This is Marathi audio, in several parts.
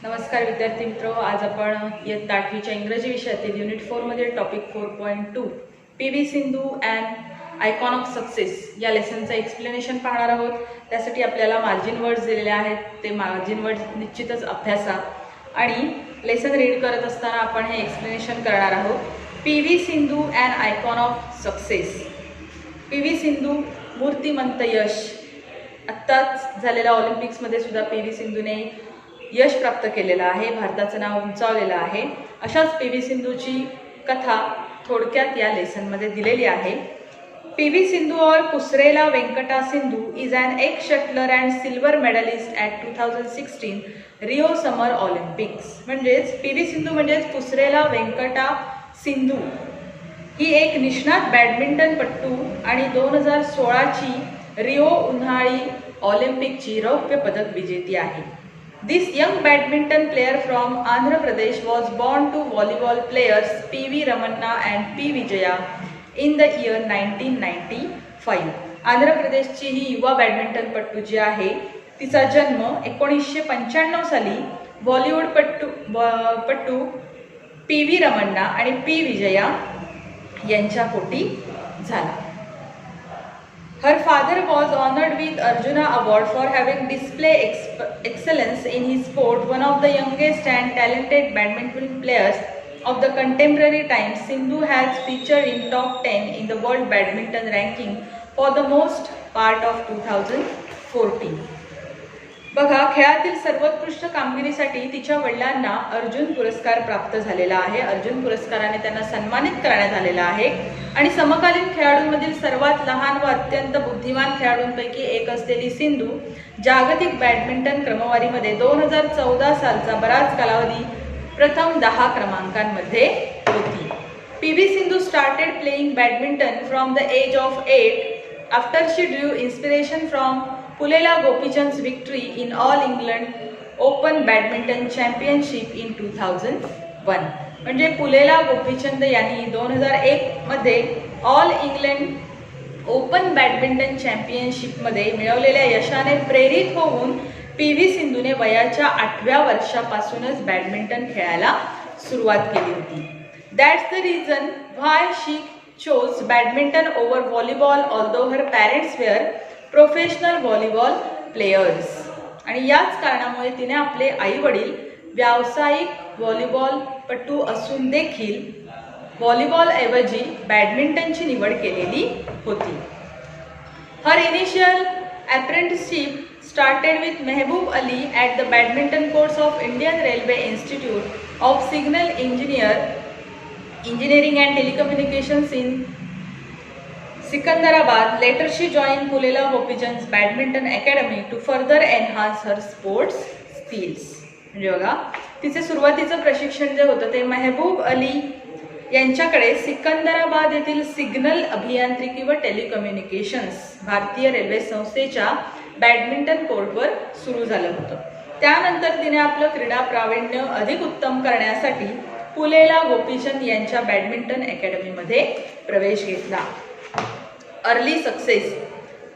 नमस्कार विद्यार्थी मित्र, आज आपण इयत्ता 8वीच्या इंग्रजी विषयातील युनिट 4 मधील topic 4.2 P V. Sindhu and icon of success या लेसनचं एक्सप्लेनेशन पाहणार आहोत. त्यासाठी आपल्याला मार्जिन वर्ड्स दिलेले आहेत, ते मार्जिन वर्ड्स निश्चितच अभ्यासा आणि लेसन रीड करत असताना आपण हे एक्सप्लेनेशन करणार आहोत. P V. Sindhu and icon of success. P V. Sindhu मूर्तिमंत यश. आत्ताच झालेल्या ऑलिम्पिक्समध्ये सुद्धा पी.व्ही. सिंधूने यश प्राप्त केलेलं आहे, भारताचं नाव उंचावलेलं आहे. अशाच पी.व्ही. सिंधूची कथा थोडक्यात या लेसनमध्ये दिलेली आहे. P V. Sindhu or Pusarla Venkata Sindhu is an ace shuttler and silver medallist at 2016 Rio summer Olympics. म्हणजेच पी.व्ही. सिंधू म्हणजेच पुसरेला वेंकटा सिंधू ही एक निष्णात बॅडमिंटनपटू आणि 2016ची रिओ उन्हाळी ऑलिम्पिकची रौप्य पदक विजेती आहे. This young badminton player from Andhra Pradesh was born to volleyball players P.V. Ramanna and P. Vijaya in the year 1995. Andhra प्रदेशची ही युवा बॅडमिंटनपटू जी आहे तिचा जन्म 1995 साली बॉलिवूड पट्टू P.V. रमन्ना आणि P. विजया यांच्या पोटी झाला. Her father was honored with Arjuna Award for having displayed excellence in his sport. One of the youngest and talented badminton players of the contemporary times, Sindhu has featured in top 10 in the world badminton ranking for the most part of 2014. बघा, खेळातील सर्वोत्कृष्ट कामगिरीसाठी तिच्या वडिलांना अर्जुन पुरस्कार प्राप्त झालेला आहे. अर्जुन पुरस्काराने त्यांना सन्मानित करण्यात आलेला आहे आणि समकालीन खेळाडूंमधील सर्वात लहान व अत्यंत बुद्धिमान खेळाडूंपैकी एक असलेली सिंधू जागतिक बॅडमिंटन क्रमवारीमध्ये 2014 सालचा बराच कालावधी प्रथम 10 क्रमांकांमध्ये होती. P V. Sindhu started playing badminton from the age of 8 after she drew inspiration from Pullela Gopichand's victory in All England Open badminton championship in 2001. म्हणजे पुलेला गोपीचंद यांनी 2001 मध्ये ऑल इंग्लंड ओपन बॅडमिंटन चॅम्पियनशिपमध्ये मिळवलेल्या यशाने प्रेरित होऊन पी.व्ही. सिंधूने वयाच्या 8व्या वर्षापासूनच बॅडमिंटन खेळायला सुरुवात केली होती. That's the reason why she chose badminton over volleyball although her parents were professional volleyball players. आणि याच कारणामुळे तिने आपले आई वडील व्यावसायिक व्हॉलीबॉलपटू असून देखील व्हॉलीबॉल ऐवजी बॅडमिंटनची निवड केलेली होती. Her initial apprenticeship started with Mehboob Ali at the badminton course of Indian railway institute of signal engineering and telecommunications in Secunderabad. Later she joined Pulela Gopichand's Badminton Academy to further enhance her sports skills. म्हणजे बघा, तिचे सुरुवातीचं प्रशिक्षण जे होतं ते मेहबूब अली यांच्याकडे सिकंदराबाद येथील सिग्नल अभियांत्रिकी व टेलिकम्युनिकेशन्स भारतीय रेल्वे संस्थेच्या बॅडमिंटन कोर्टवर सुरू झालं होतं. त्यानंतर तिने आपलं क्रीडा प्रावीण्य अधिक उत्तम करण्यासाठी पुलेला गोपीचंद यांच्या बॅडमिंटन अकॅडमीमध्ये प्रवेश घेतला. Early success.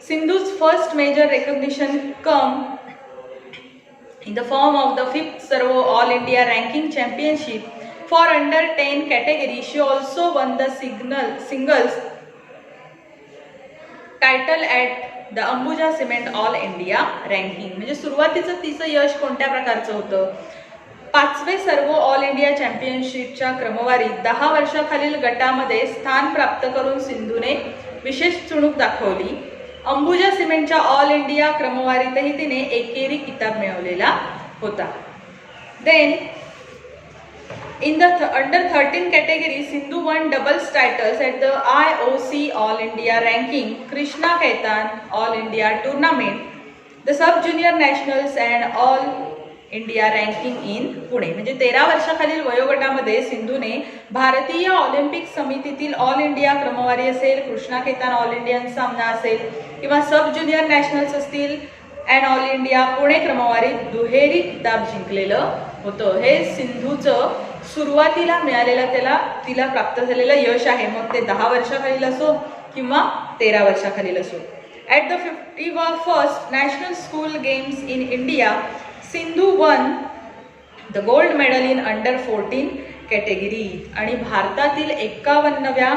Sindhu's first major recognition come in the form of the 5th Servo All India Ranking Championship for under 10 category. She also won the singles title at the Ambuja Cement All India Ranking. म्हणजे सुरुवातीचं तिचं यश कोणत्या प्रकारचं होतं? 5वे सर्व ऑल इंडिया चॅम्पियनशिपच्या क्रमवारीत 10 वर्षाखालील गटामध्ये स्थान प्राप्त करून सिंधूने विशेष चुणूक दाखवली. अंबुजा सिमेंटच्या ऑल इंडिया क्रमवारीतही तिने एकेरी किताब मिळवलेला होता. Then in the under 13 category Sindhu won doubles titles at the IOC all India ranking, Krishna Khaitan all India tournament, the sub junior nationals and all India ranking in Pune. म्हणजे 13 वर्षाखालील वयोगटामध्ये सिंधूने भारतीय ऑलिम्पिक समितीतील ऑल इंडिया क्रमवारी असेल, कृष्णा खेतान ऑल इंडियन सामना असेल किंवा सब ज्युनियर नॅशनल्स असतील अँड ऑल इंडिया पुणे क्रमवारीत दुहेरी किताब जिंकलेलं होतं. हे सिंधूचं सुरुवातीला मिळालेलं तिला प्राप्त झालेलं यश आहे, मग ते 10 वर्षाखालील असो किंवा 13 वर्षाखालील असो. At the 51st national school games in India, Sindhu won the gold medal in under 14 category. आणि भारतातील 51व्या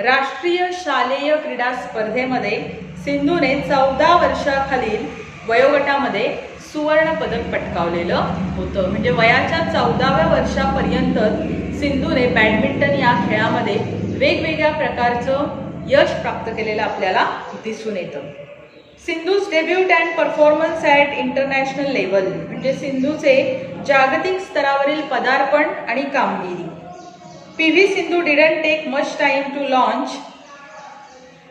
राष्ट्रीय शालेय क्रीडा स्पर्धेमध्ये सिंधूने 14 वर्षाखालील वयोगटामध्ये सुवर्ण पदक पटकावलेलं होतं. म्हणजे वयाच्या 14व्या वर्षापर्यंत सिंधूने बॅडमिंटन या खेळामध्ये वेगवेगळ्या प्रकारचं यश प्राप्त केलेलं आपल्याला दिसून येतं. Sindhu's debut and performance at international level. म्हणजे सिंधूचे जागतिक स्तरावरील पदार्पण आणि कामगिरी. PV Sindhu didn't take much time to launch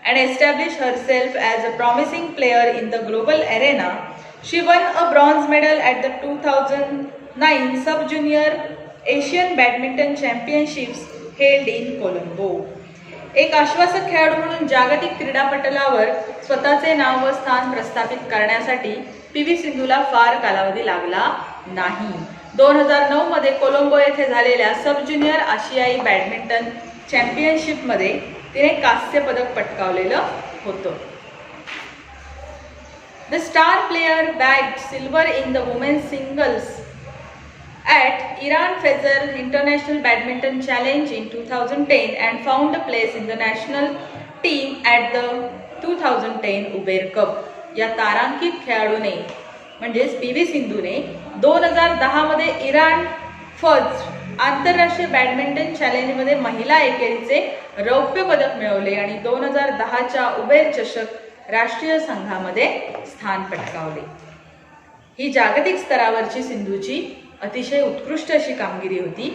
and establish herself as a promising player in the global arena. She won a bronze medal at the 2009 Sub-Junior Asian Badminton Championships held in Colombo. एक आश्वासक खेळाडू म्हणून जागतिक क्रीडापटलावर स्वतःचे नाव व स्थान प्रस्थापित करण्यासाठी PV सिंधूला फार कालावधी लागला नाही. 2009 मध्ये कोलंबो येथे झालेल्या सब ज्युनियर आशियाई बॅडमिंटन चॅम्पियनशिपमध्ये तिने कांस्य पदक पटकावलेलं होतं. The star player bagged silver in the women's singles at Iran Fezer International Badminton Challenge in 2010 and found a place in the national team at the 2010 Uber Cup. या तारांकित खेळाडूने म्हणजेच PV सिंधूने 2010 मध्ये इराण फज आंतरराष्ट्रीय बॅडमिंटन चॅलेंजमध्ये महिला एकेरीचे रौप्य पदक मिळवले आणि 2010च्या उबेर चषक राष्ट्रीय संघामध्ये स्थान पटकावले. ही जागतिक स्तरावरची सिंधूची अतिशय उत्कृष्ट अशी कामगिरी होती.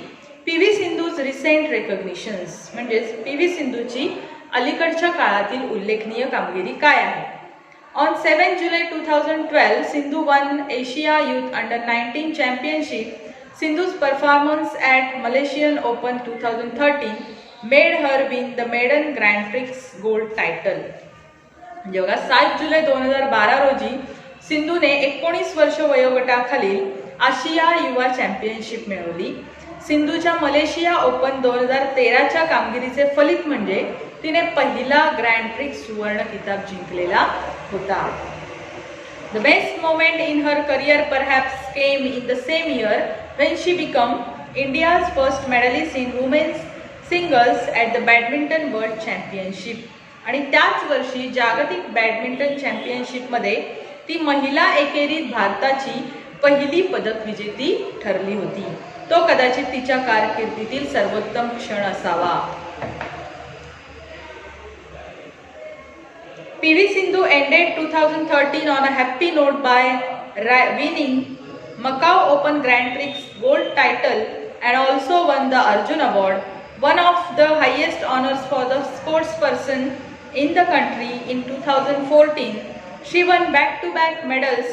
PV सिंधूज रिसेंट रेकॉग्निशन्स म्हणजेच PV सिंधूची अलीकडच्या काळातील उल्लेखनीय कामगिरी काय आहे. On 7 July 2012 Sindhu won Asia youth under 19 championship. Sindhu's performance at Malaysian Open 2013 made her win the maiden Grand prix gold title. म्हणजे बघा 7 जुलै 2012 रोजी सिंधूने 19 वर्ष वयोगटाखालील आशिया युवा चॅम्पियनशिप मिळवली. सिंधूच्या मलेशिया ओपन 2013च्या कामगिरीचे फलित म्हणजे तिने पहिला ग्रँड प्रिक्स सुवर्ण किताब जिंकलेला होता. The best moment in her career perhaps came in the same year when she become India's first medallist in women's singles at the badminton world championship. आणि त्याच वर्षी जागतिक बॅडमिंटन चॅम्पियनशिपमध्ये ती महिला एकेरीत भारताची पहिली पदक विजेती ठरली होती. तो कदाचित तिच्या कारकिर्दीतील सर्वोत्तम क्षण असावा. PV Sindhu ended 2013 on a happy note by winning Macau Open Grand Prix gold title and also won the Arjun Award, one of the highest honors for the sportsperson in the country. In 2014, she won back-to-back medals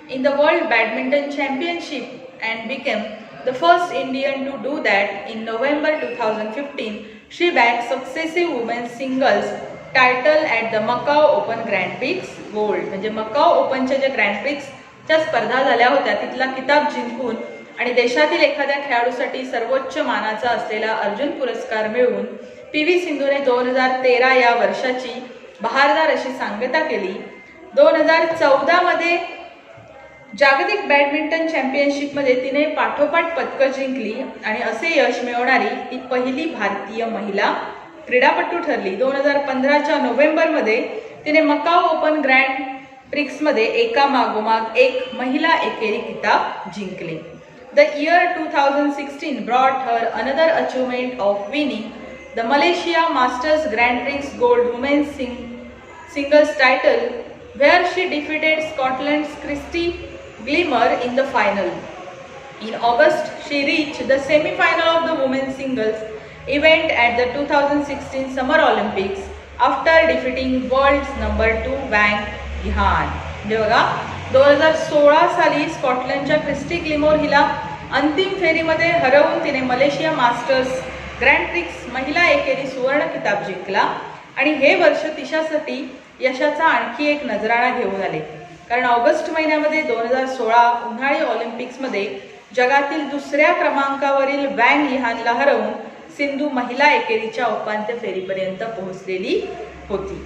in the World Badminton Championship and became the first Indian to do that. In November 2015, she bagged successive women's singles title at the Macau Open Grand Prix Gold. म्हणजे मकाऊ ओपनच्या ज्या ग्रँड प्रिक्सच्या स्पर्धा झाल्या होत्या तिथला किताब जिंकून आणि देशातील एखाद्या खेळाडूसाठी सर्वोच्च मानाचा असलेला अर्जुन पुरस्कार मिळवून PV सिंधूने 2013 या वर्षाची बहारदार अशी सांगता केली. 2014 मध्ये जागतिक बॅडमिंटन चॅम्पियनशिपमध्ये तिने पाठोपाठ पदकं जिंकली आणि असे यश मिळवणारी ती पहिली भारतीय महिला क्रीडापटू ठरली. 2015च्या नोव्हेंबरमध्ये तिने मकाऊ ओपन ग्रँड प्रिक्समध्ये एकामागोमाग एक महिला एकेरी किताब जिंकले. The year 2016 brought her another achievement of winning the Malaysia masters grand prix gold women's singles title where she defeated Scotland's Christy Glimmer in the final. In August, she reached the semi-final of the women's singles event at the 2016 Summer Olympics after defeating world's number 2 Wang Yihan. म्हणजे बघा 2016 साली स्कॉटलंडच्या क्रिस्टी ग्लिमोर हिला अंतिम फेरीमध्ये हरवून तिने मलेशिया मास्टर्स ग्रँड प्रिक्स महिला एकेरी सुवर्ण किताब जिंकला. आणि हे वर्ष तिच्यासाठी यशाचा आणखी एक नजराणा घेऊन आले, कारण ऑगस्ट महिन्यामध्ये 2016 उन्हाळी ऑलिम्पिक्समध्ये जगातील दुसऱ्या क्रमांकावरील वँग यिहानला हरवून सिंधू महिला एकेरीच्या उपांत्य फेरीपर्यंत पोहोचलेली होती.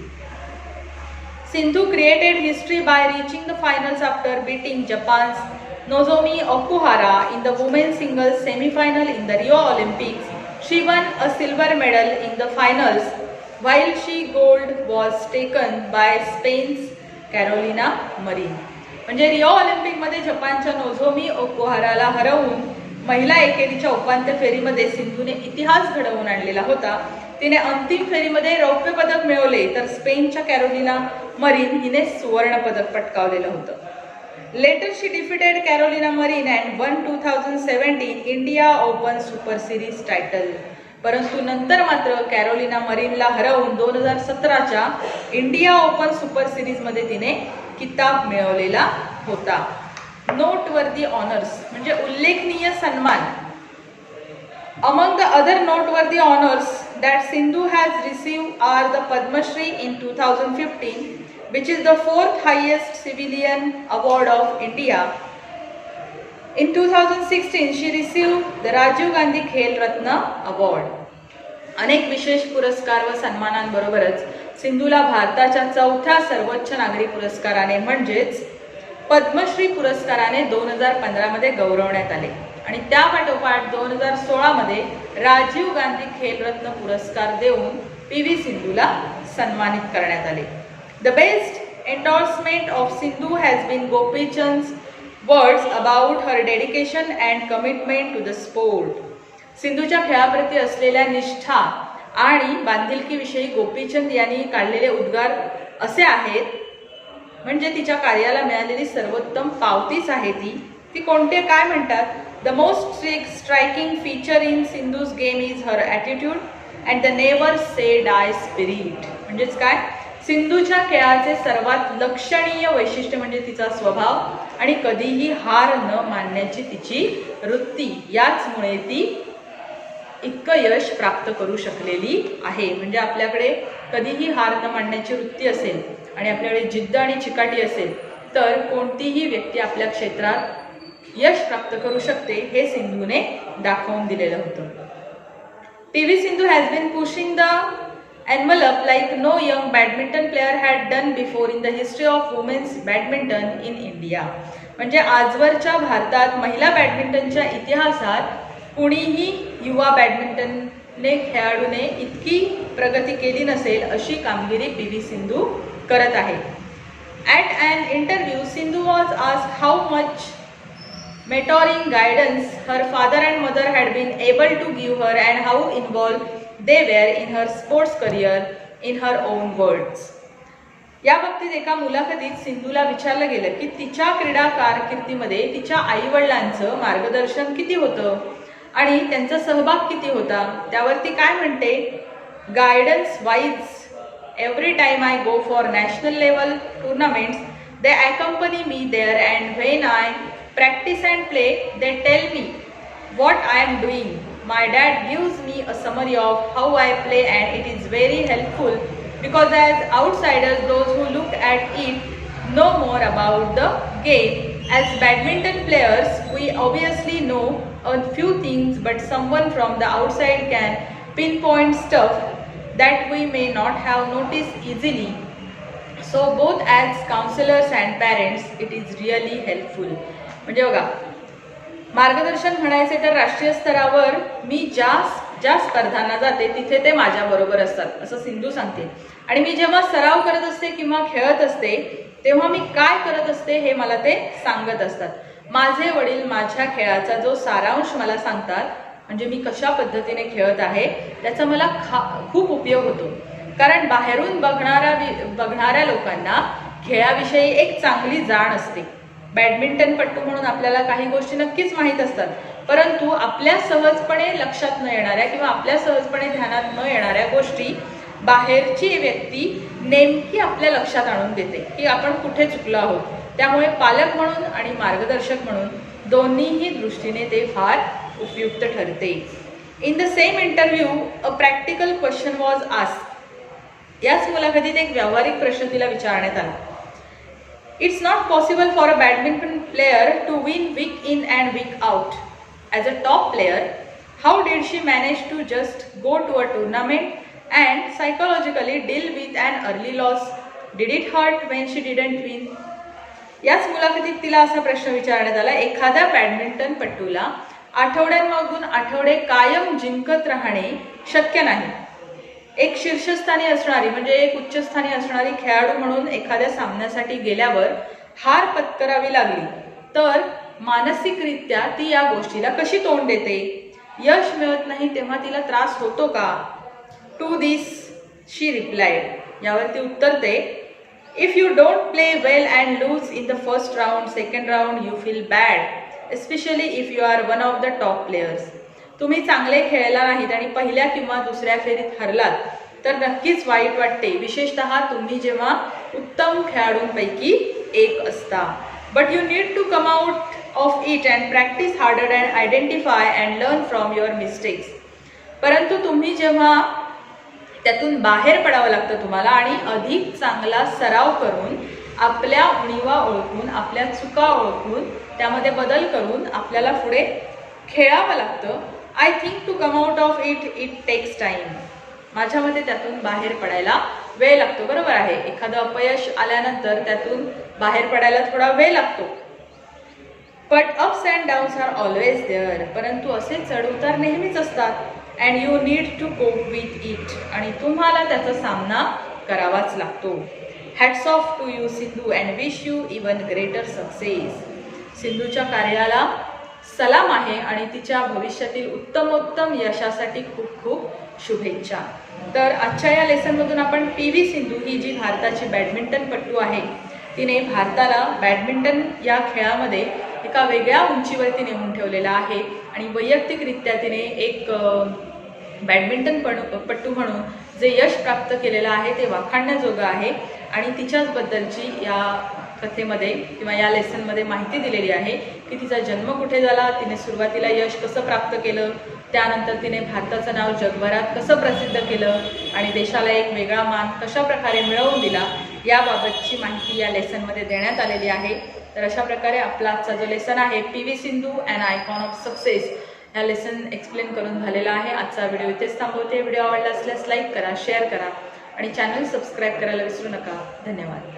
Sindhu created history by reaching the finals after beating Japan's Nozomi Okuhara in the women's singles semi-final in the Rio Olympics. She won a silver medal in the finals, while she gold was taken by Spain's Carolina Marin. म्हणजे रिओ ऑलिम्पिकमध्ये जपानच्या नोझोमी ओकुहाराला हरवून महिला एकेरीच्या उपांत्य फेरीमध्ये सिंधूने इतिहास घडवून आणलेला होता. तिने अंतिम फेरीमध्ये रौप्य पदक मिळवले, तर स्पेनच्या कॅरोलिना मरीन हिने सुवर्ण पदक पटकावलेलं होतं. Later she defeated Carolina Marin and one 2017 India open super series title. परंतु नंतर मात्र कॅरोलिना मरीनला हरवून 2017च्या इंडिया ओपन सुपर सिरीजमध्ये तिने किताब मिळवलेला होता. नोटवर्दी ऑनर्स म्हणजे उल्लेखनीय सन्मान. Among the other noteworthy honors that Sindhu has received are the Padma Shri in 2015, which is the fourth highest civilian award of India. In 2016, she received the Rajiv Gandhi Khel Ratna Award. अनेक विशेष पुरस्कार व सन्मानांबरोबरच सिंधूला भारताच्या चौथ्या सर्वोच्च नागरी पुरस्काराने म्हणजेच पद्मश्री पुरस्काराने 2015 मध्ये गौरवण्यात आले आणि त्या पाठोपाठ 2016 मध्ये राजीव गांधी खेलरत्न पुरस्कार देऊन पी.व्ही. सिंधूला सन्मानित करण्यात आले. The best endorsement of Sindhu has been Gopichand's words about her dedication and commitment to the sport. सिंधूच्या खेळाप्रती असलेल्या निष्ठा आणि बांधिलकीविषयी गोपीचंद यांनी काढलेले उद्गार असे आहेत, म्हणजे तिच्या कार्याला मिळालेली सर्वोत्तम पावतीच आहे ती कोणते काय म्हणतात. The most striking feature in Sindhu's game is her attitude and the never say die spirit. म्हणजेच काय, सिंधूच्या खेळाचे सर्वात लक्षणीय वैशिष्ट्य म्हणजे तिचा स्वभाव आणि कधीही हार न मानण्याची तिची वृत्ती. याचमुळे ती इतकं यश प्राप्त करू शकलेली आहे. म्हणजे आपल्याकडे कधीही हार न मानण्याची वृत्ती असेल आणि आपल्याकडे जिद्द आणि चिकाटी असेल तर कोणतीही व्यक्ती आपल्या क्षेत्रात यश प्राप्त करू शकते, हे सिंधूने दाखवून दिलेलं होतं. P V. Sindhu has been pushing the envelope like no young badminton player had done before in the history of women's badminton in India. म्हणजे आजवरच्या भारतात महिला बॅडमिंटनच्या इतिहासात कुणीही युवा बॅडमिंटनने खेळाडूने इतकी प्रगती केली नसेल अशी कामगिरी पी.व्ही. सिंधू करत आहे. At an interview Sindhu was asked how much mentoring guidance her father and mother had been able to give her and how involved they were in her sports career in her own words. या बाबतीत एका मुलाखतीत सिंधूला विचारलं गेलं की तिच्या क्रीडा कारकिर्दीमध्ये तिच्या आईवडिलांचं मार्गदर्शन किती होतं आणि त्यांचा सहभाग किती होता. त्यावर ती काय म्हणते, guidance wise every time I go for national level tournaments they accompany me there and when I practice and play they tell me what I am doing. My dad gives me a summary of how I play and it is very helpful because as outsiders, those who look at it know more about the game. As badminton players we obviously know a few things, but someone from the outside can pinpoint stuff that we may not have noticed easily. So both as counselors and parents it is really helpful. म्हणजे बघा, मार्गदर्शन म्हणायचे तर राष्ट्रीय स्तरावर मी ज्या स्पर्धांना जाते तिथे ते माझ्या बरोबर असतात असं सिंधू सांगते. आणि मी जेव्हा सराव करत असते किंवा खेळत असते तेव्हा मी काय करत असते हे मला ते सांगत असतात. माझे वडील माझ्या खेळाचा जो सारांश मला सांगतात, म्हणजे मी कशा पद्धतीने खेळत आहे त्याचा मला खूप उपयोग होतो. कारण बाहेरून बघणाऱ्या लोकांना खेळाविषयी एक चांगली जाण असते. बॅडमिंटनपटू म्हणून आपल्याला काही गोष्टी नक्कीच माहीत असतात, परंतु आपल्या सहजपणे लक्षात न येणाऱ्या किंवा आपल्या सहजपणे ध्यानात न येणाऱ्या गोष्टी बाहेरची व्यक्ती नेमकी आपल्या लक्षात आणून देते की आपण कुठे चुकलो आहोत. त्यामुळे पालक म्हणून आणि मार्गदर्शक म्हणून दोन्हीही दृष्टीने ते फार उपयुक्त ठरते. In the same interview a practical question was asked. याच मुलाखतीत एक व्यावहारिक प्रश्न तिला विचारण्यात आला. It's not possible for a badminton player to win week in and week out. As a top player, how did she manage to just go to a tournament and psychologically deal with an early loss? Did it hurt when she didn't win? याच मुलाखतीत तिला असा प्रश्न विचारण्यात आला, एखाद्या बॅडमिंटनपटूला आठवड्यांमागून आठवडे कायम जिंकत राहणे शक्य नाही. एक शीर्षस्थानी असणारी म्हणजे एक उच्चस्थानी असणारी खेळाडू म्हणून एखाद्या सामन्यासाठी गेल्यावर हार पत्करावी लागली तर मानसिकरित्या ती या गोष्टीला कशी तोंड देते? यश मिळत नाही तेव्हा तिला त्रास होतो का? टू दिस शी रिप्लाइड, यावरती उत्तरते, if you don't play well and lose in the first round, second round, you feel bad, especially if you are one of the top players. तुम्ही चांगले खेळला नाहीत आणि पहिल्या किंवा दुसऱ्या फेरीत हरलात तर नक्कीच वाईट वाटते, विशेषतः तुम्ही जेव्हा उत्तम खेळाडूंपैकी एक असता. But you need to come out of it and practice harder and identify and learn from your mistakes. परंतु तुम्ही जेव्हा त्यातून बाहेर पडावं लागतं तुम्हाला आणि अधिक चांगला सराव करून आपल्या उणीवा ओळखून, आपल्या चुका ओळखून, त्यामध्ये बदल करून आपल्याला पुढे खेळावं लागतं. I think to come out of it takes time. माझ्या मते त्यातून बाहेर पडायला वेळ लागतो. बरोबर आहे, एखादं अपयश आल्यानंतर त्यातून बाहेर पडायला थोडा वेळ लागतो. But ups and downs are always there. परंतु असे चढउतार नेहमीच असतात. And you need to cope with it. आणि तुम्हाला त्याचा सामना करावाच लागतो. Hats off to you Sindhu and wish you even greater success. सिंधूच्या कार्याला सलाम आहे आणि तिच्या भविष्यातील उत्तमोत्तम यशासाठी खूप खूप शुभेच्छा. तर आजच्या या लेसनमधून आपण पी.व्ही. सिंधू ही जी भारताची बॅडमिंटनपटू आहे, तिने भारताला बॅडमिंटन या खेळामध्ये एका वेगळ्या उंचीवरती नेऊन ठेवलेला आहे आणि वैयक्तिकरित्या तिने एक बॅडमिंटनपटू म्हणून जे यश प्राप्त केलेलं आहे ते वाखाणण्याजोगं आहे. आणि तिच्याचबद्दलची या कथेमध्ये किंवा या लेसनमध्ये माहिती दिलेली आहे की तिचा जन्म कुठे झाला, तिने सुरुवातीला यश कसं प्राप्त केलं, त्यानंतर तिने भारताचं नाव जगभरात कसं प्रसिद्ध केलं आणि देशाला एक वेगळा मान कशा प्रकारे मिळवून दिला, याबाबतची माहिती या लेसनमध्ये देण्यात आलेली आहे. तर अशा प्रकारे आपला आजचा जो लेसन आहे P V. Sindhu and icon of success, हा लेसन एक्सप्लेन करून झालेला आहे. आजचा व्हिडिओ इथेच थांबवते. व्हिडिओ आवडला असल्यास लाईक करा, शेअर करा आणि चॅनल सबस्क्राईब करायला विसरू नका. धन्यवाद.